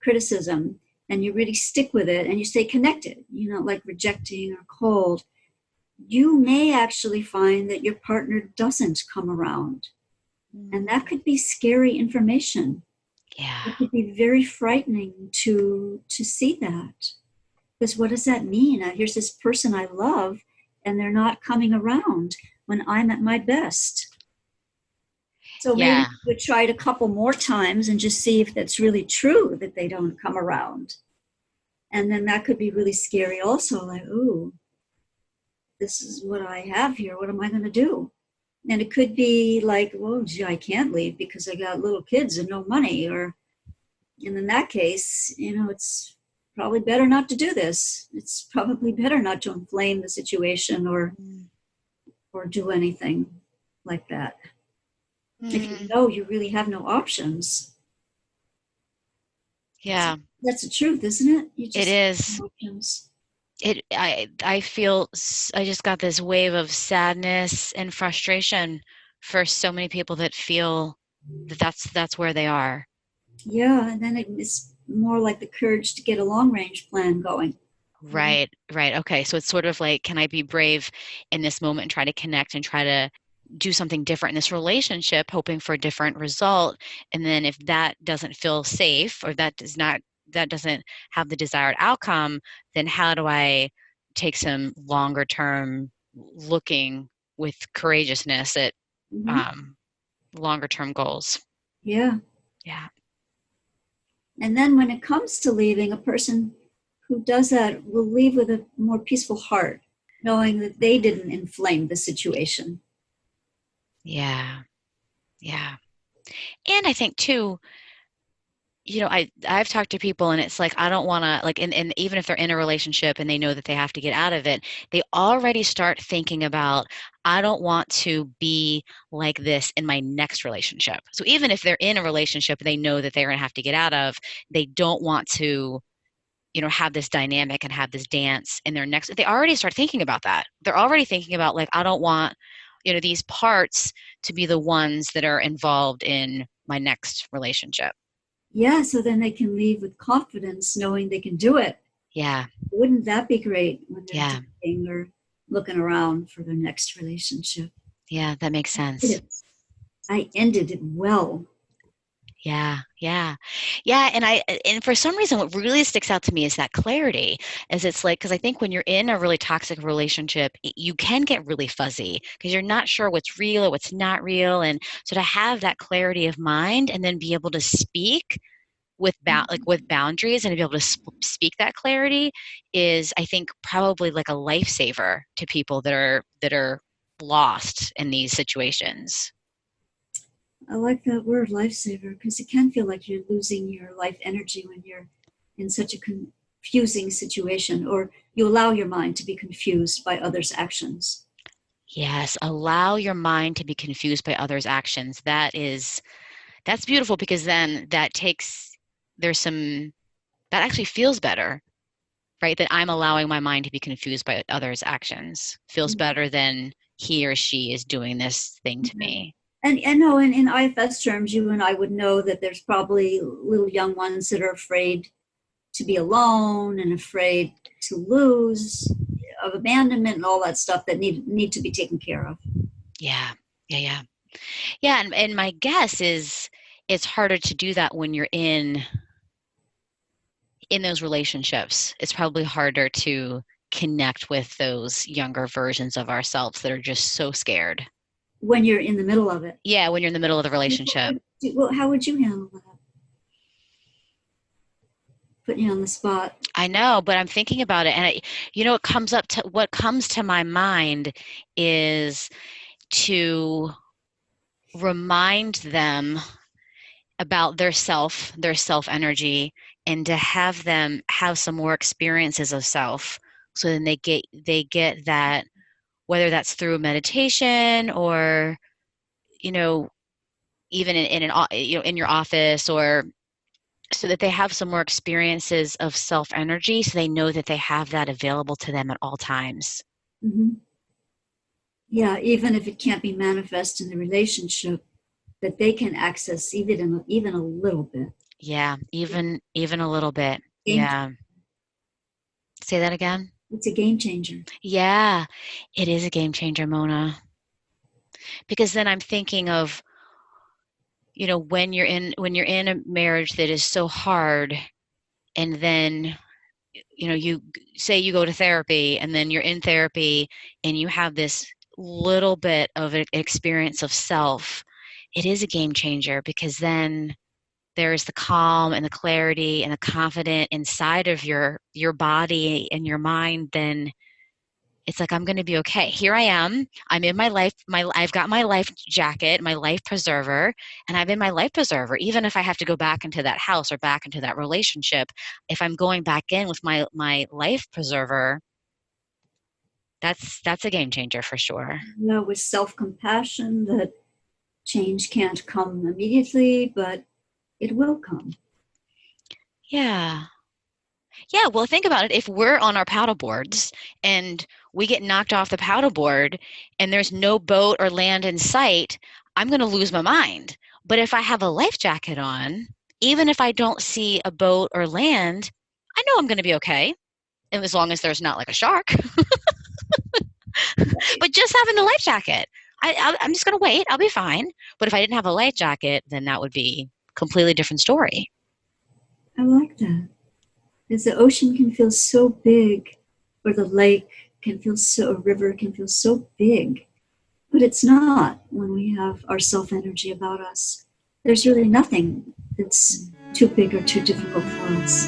criticism, and you really stick with it and you stay connected, like rejecting or cold, you may actually find that your partner doesn't come around. And that could be scary information. Yeah. It could be very frightening to see that. Because what does that mean? Here's this person I love, and they're not coming around when I'm at my best. So maybe Yeah. you would try it a couple more times and just see if that's really true that they don't come around. And then that could be really scary also. Like, ooh, this is what I have here. What am I going to do? And it could be like, well, gee, I can't leave because I got little kids and no money. And in that case, it's probably better not to do this. It's probably better not to inflame the situation or do anything like that. If you Mm, know you really have no options, yeah, that's the truth, isn't it? You it just have is. no options. I feel I just got this wave of sadness and frustration for so many people that feel that that's where they are. Yeah, and then it's more like the courage to get a long range plan going. Mhm. Right, right. Okay. So it's sort of like, can I be brave in this moment and try to connect and try to do something different in this relationship, hoping for a different result? And then if that doesn't feel safe, or that doesn't have the desired outcome, then how do I take some longer term looking with courageousness at Mhm. um, longer term goals? Yeah. Yeah. And then when it comes to leaving, a person who does that will leave with a more peaceful heart, knowing that they didn't inflame the situation. Yeah. Yeah. And I think too, I've talked to people, and it's like, I don't want to, like, and even if they're in a relationship and they know that they have to get out of it, they already start thinking about, I don't want to be like this in my next relationship. So even if they're in a relationship they know that they're going to have to get out of, they don't want to, have this dynamic and have this dance in their next. They already start thinking about that. They're already thinking about, like, I don't want, these parts to be the ones that are involved in my next relationship. Yeah, so then they can leave with confidence, knowing they can do it. Yeah. Wouldn't that be great when they're Yeah. dating or looking around for their next relationship? Yeah. That makes sense. I ended it well. Yeah, yeah. Yeah, and for some reason what really sticks out to me is that clarity. As it's like, because I think when you're in a really toxic relationship, you can get really fuzzy because you're not sure what's real or what's not real. And so to have that clarity of mind and then be able to speak with with boundaries and to be able to speak that clarity is, I think, probably like a lifesaver to people that are lost in these situations. I like that word lifesaver because it can feel like you're losing your life energy when you're in such a confusing situation, or you allow your mind to be confused by others' actions. Yes, allow your mind to be confused by others' actions. That's beautiful because then there's some that actually feels better, right? That I'm allowing my mind to be confused by others' actions. Feels better than he or she is doing this thing to Yeah. me. And no, in IFS terms, you and I would know that there's probably little young ones that are afraid to be alone and afraid to lose, of abandonment and all that stuff that need to be taken care of. Yeah. Yeah, yeah. Yeah, and my guess is it's harder to do that when you're in those relationships. It's probably harder to connect with those younger versions of ourselves that are just so scared. When you're in the middle of it. Yeah, when you're in the middle of the relationship. Well, how would you handle that? Putting you on the spot. I know, but I'm thinking about it, and what comes to my mind is to remind them about their self energy, and to have them have some more experiences of self, so then they get that, whether that's through meditation or you know even in your office, or so that they have some more experiences of self energy so they know that they have that available to them at all times. Mm-hmm. Yeah, even if it can't be manifest in the relationship, that they can access even a little bit. Yeah, even a little bit. Game, Yeah. Say that again. it's a game changer. Yeah, it is a game changer, Mona. Because then I'm thinking of, when you're in a marriage that is so hard, and then you say you go to therapy, and then you're in therapy and you have this little bit of an experience of self. It is a game changer because then there's the calm and the clarity and the confidence inside of your body and your mind. Then it's like, I'm going to be okay. Here I am. I'm in my life. I've got my life jacket, my life preserver, and I'm in my life preserver. Even if I have to go back into that house or back into that relationship, if I'm going back in with my life preserver, that's a game changer for sure. With self compassion, that change can't come immediately, but it will come. Yeah. Yeah, well, think about it. If we're on our paddle boards and we get knocked off the paddle board and there's no boat or land in sight, I'm going to lose my mind. But if I have a life jacket on, even if I don't see a boat or land, I know I'm going to be okay. And as long as there's not like a shark, Right. but just having the life jacket, I'm just going to wait. I'll be fine. But if I didn't have a life jacket, then that would be a completely different story. I like that. Because the ocean can feel so big, or the lake can feel so, a river can feel so big, but it's not when we have our self energy about us. There's really nothing that's too big or too difficult for us.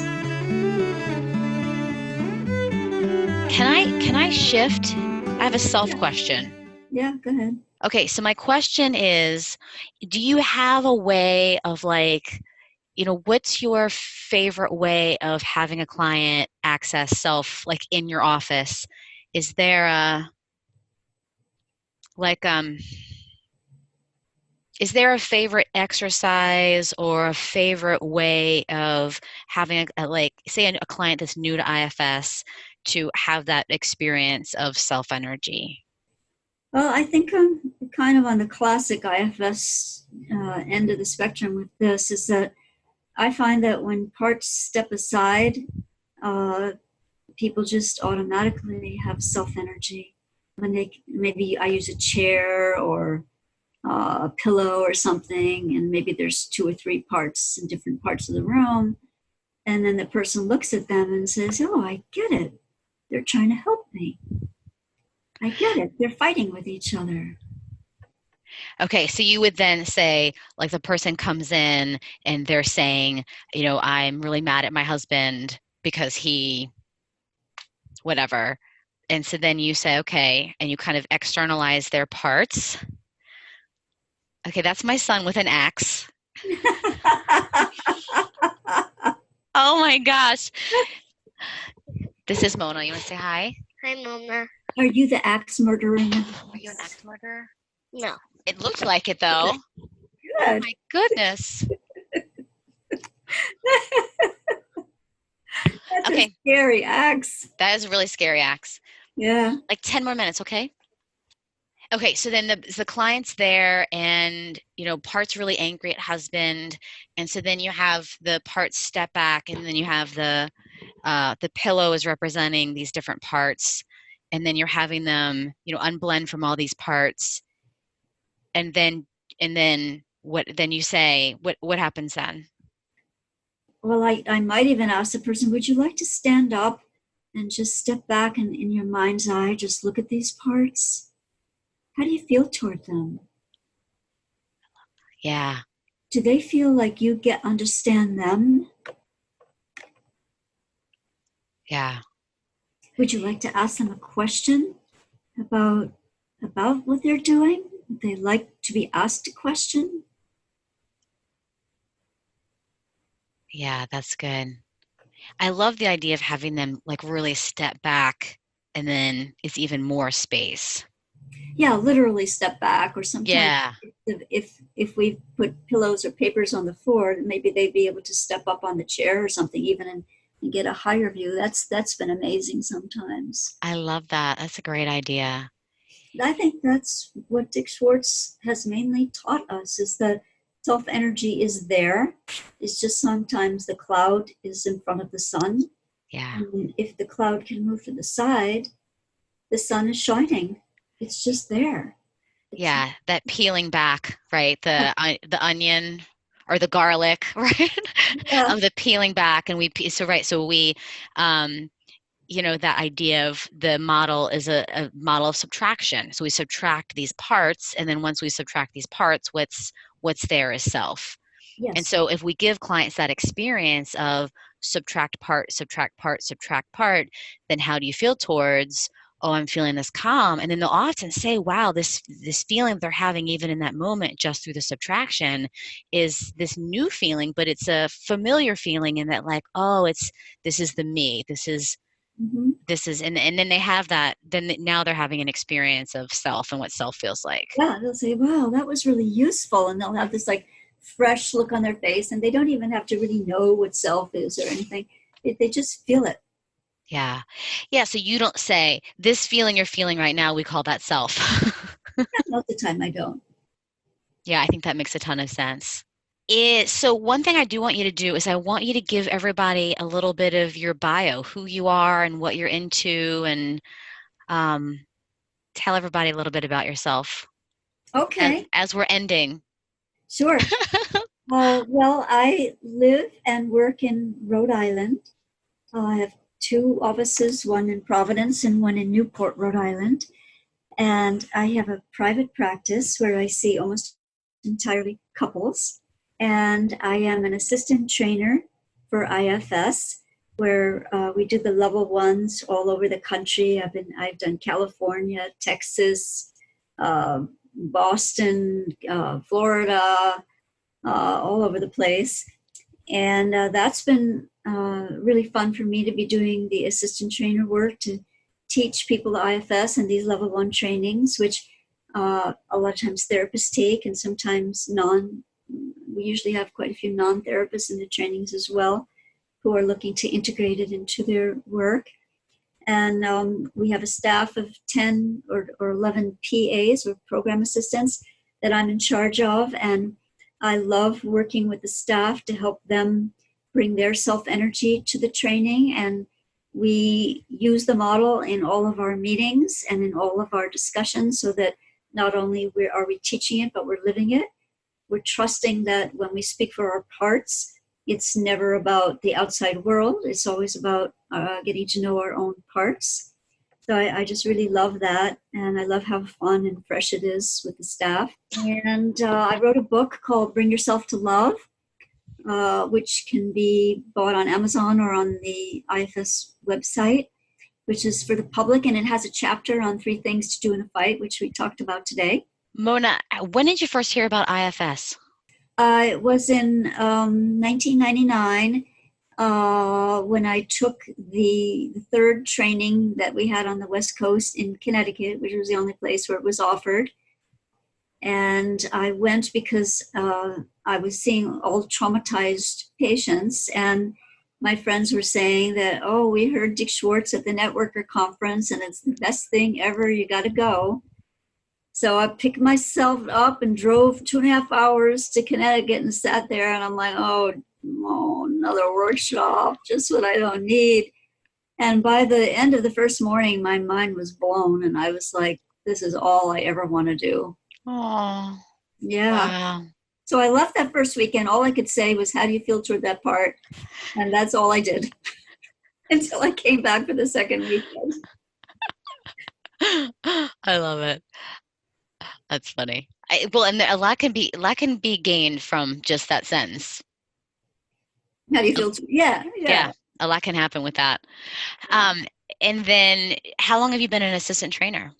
Can I shift? I have a self Yeah, question. yeah, go ahead. Okay, so my question is, do you have a way of like, what's your favorite way of having a client access self like in your office? Is there a like is there a favorite exercise or a favorite way of having like say a client that's new to IFS to have that experience of self energy? Well, I think I'm kind of on the classic IFS end of the spectrum with this, is that I find that when parts step aside, uh, people just automatically have self energy. When they maybe I use a chair or a pillow or something, and maybe there's two or three parts in different parts of the room, and then the person looks at them and says, "Oh, I get it. They're trying to help me. I get it. They're fighting with each other." Okay, so you would then say, like the person comes in and they're saying, I'm really mad at my husband because he, whatever. And so then you say, okay, and you kind of externalize their parts. Okay, that's my son with an axe. Oh my gosh. This is Mona. You want to say hi? Hi, Mona. Are you the axe murderer in the Are you an axe murderer? No. It looked like it though. Oh Good. my goodness. That's a Okay, scary axe. that is a really scary axe. Yeah. Like 10 more minutes, okay? Okay, so then the client's there and, part's really angry at husband. And so then you have the part step back and then you have the pillow is representing these different parts. And then you're having them, unblend from all these parts. And then then you say, what happens then? Well, I might even ask the person, would you like to stand up and just step back and in your mind's eye, just look at these parts? How do you feel toward them? Yeah, Do they feel like you understand them? yeah, Would you like to ask them a question about what they're doing? Would they like to be asked a question? yeah, that's good. I love the idea of having them like really step back and then it's even more space. Yeah, literally step back, or sometimes Yeah, if we put pillows or papers on the floor, maybe they'd be able to step up on the chair or something even and get a higher view. That's been amazing sometimes. I love that. That's a great idea. I think that's what Dick Schwartz has mainly taught us, is that self energy is there. It's just sometimes the cloud is in front of the sun. Yeah. And if the cloud can move to the side, the sun is shining. It's just there. It's Yeah, that peeling back, right? The onion or the garlic, right? yeah, Of the peeling back and so right, so we that idea of the model is a model of subtraction. So we subtract these parts and then once we subtract these parts, what's there is self. And yes. so if we give clients that experience of subtract part, subtract part, subtract part, then how do you feel towards, oh, I'm feeling this calm? And then they'll often say, wow, this feeling they're having even in that moment just through the subtraction is this new feeling, but it's a familiar feeling in that like, oh, this is the me. Hmm. And then they have that, then now they're having an experience of self and what self feels like. Yeah, they'll say, wow, that was really useful. And they'll have this like fresh look on their face, and they don't even have to really know what self is or anything. They just feel it. Yeah. Yeah. So you don't say, this feeling you're feeling right now, we call that self. Most of the time, I don't. Yeah, I think that makes a ton of sense. So one thing I do want you to do is I want you to give everybody a little bit of your bio, who you are and what you're into, and um, tell everybody a little bit about yourself Okay, as we're ending. sure. Well, I live and work in Rhode Island. I have two offices, one in Providence and one in Newport, Rhode Island. And I have a private practice where I see almost entirely couples. And I am an assistant trainer for IFS, where we do the level ones all over the country. I've done California, Texas, Boston, Florida, all over the place. And that's been really fun for me to be doing the assistant trainer work to teach people the IFS and these level one trainings, which a lot of times therapists take, and sometimes we usually have quite a few non-therapists in the trainings as well who are looking to integrate it into their work. And we have a staff of 10 or 11 PAs or program assistants that I'm in charge of. And I love working with the staff to help them bring their self energy to the training. And we use the model in all of our meetings and in all of our discussions so that not only are we teaching it, but we're living it. We're trusting that when we speak for our parts, it's never about the outside world. It's always about getting to know our own parts. So I just really love that. And I love how fun and fresh it is with the staff. And I wrote a book called Bring Yourself to Love, which can be bought on Amazon or on the IFS website, which is for the public. And it has a chapter on 3 things to do in a fight, which we talked about today. Mona, when did you first hear about IFS? It was in 1999 when I took the third training that we had on the West Coast in Connecticut, which was the only place where it was offered. And I went because I was seeing all traumatized patients, and my friends were saying that, oh, we heard Dick Schwartz at the Networker conference, and it's the best thing ever. You got to go. So I picked myself up and drove 2.5 hours to Connecticut and sat there, and I'm like, oh, another workshop, just what I don't need. And by the end of the first morning, my mind was blown, and I was like, this is all I ever want to do. Oh, Yeah. wow. So I left that first weekend. All I could say was, how do you feel toward that part? And that's all I did until I came back for the second weekend. I love it. That's funny. Well, and a lot can be gained from just that sentence. How do you feel? Yeah. Yeah, a lot can happen with that. And then how long have you been an assistant trainer?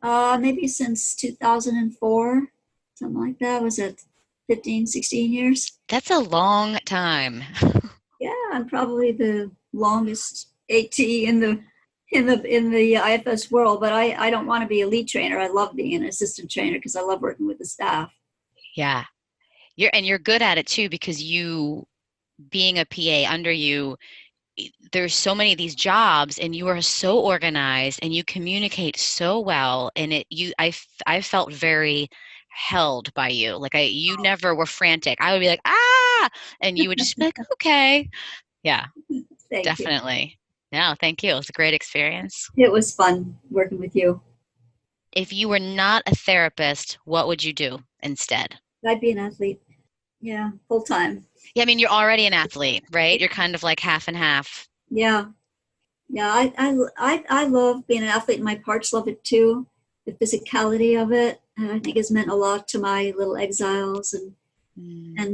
Maybe since 2004, something like that. Was it 15, 16 years? That's a long time. Yeah, I'm probably the longest AT in the IFS world, but I don't want to be a lead trainer. I love being an assistant trainer because I love working with the staff. Yeah. You're good at it too, because you being a PA under you, there's so many of these jobs and you are so organized and you communicate so well, and I felt very held by you. Like you never were frantic. I would be like, ah, and you would just be like, okay. Yeah, Thank you. definitely. No, thank you. It was a great experience. It was fun working with you. If you were not a therapist, what would you do instead? I'd be an athlete. Yeah, full time. Yeah, I mean, you're already an athlete, right? You're kind of like half and half. Yeah, yeah. I love being an athlete, and my parts love it too. The physicality of it, I think, has meant a lot to my little exiles and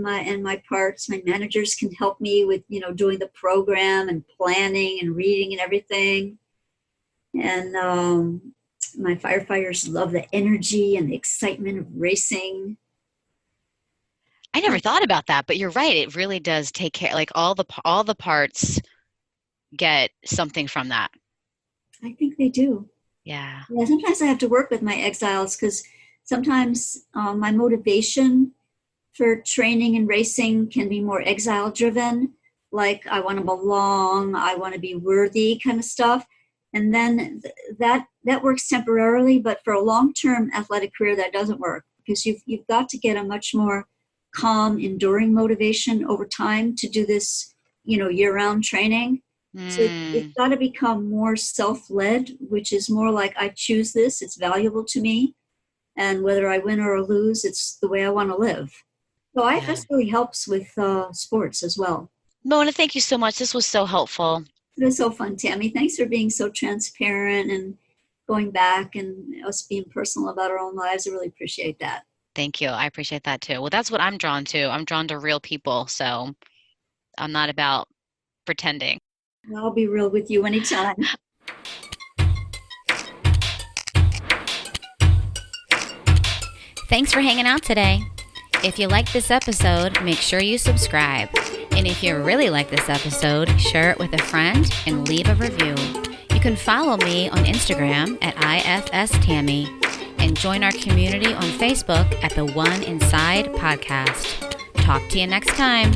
my parts. My managers can help me with doing the program and planning and reading and everything. And my firefighters love the energy and the excitement of racing. I never thought about that, but you're right. It really does take care. Like all the parts get something from that. I think they do. Yeah. Yeah, sometimes I have to work with my exiles because sometimes my motivation for training and racing can be more exile driven. Like I want to belong, I want to be worthy kind of stuff. And then that works temporarily, but for a long-term athletic career, that doesn't work because you've got to get a much more calm, enduring motivation over time to do this, year-round training. So it's got to become more self-led, which is more like I choose this, it's valuable to me, and whether I win or lose, it's the way I want to live. So IFS really helps with sports as well. Mona, thank you so much. This was so helpful. It was so fun, Tammy. Thanks for being so transparent and going back and us being personal about our own lives. I really appreciate that. Thank you. I appreciate that too. Well, that's what I'm drawn to. I'm drawn to real people, so I'm not about pretending. I'll be real with you anytime. Thanks for hanging out today. If you liked this episode, make sure you subscribe. And if you really like this episode, share it with a friend and leave a review. You can follow me on Instagram at IFS Tammy and join our community on Facebook at the One Inside Podcast. Talk to you next time.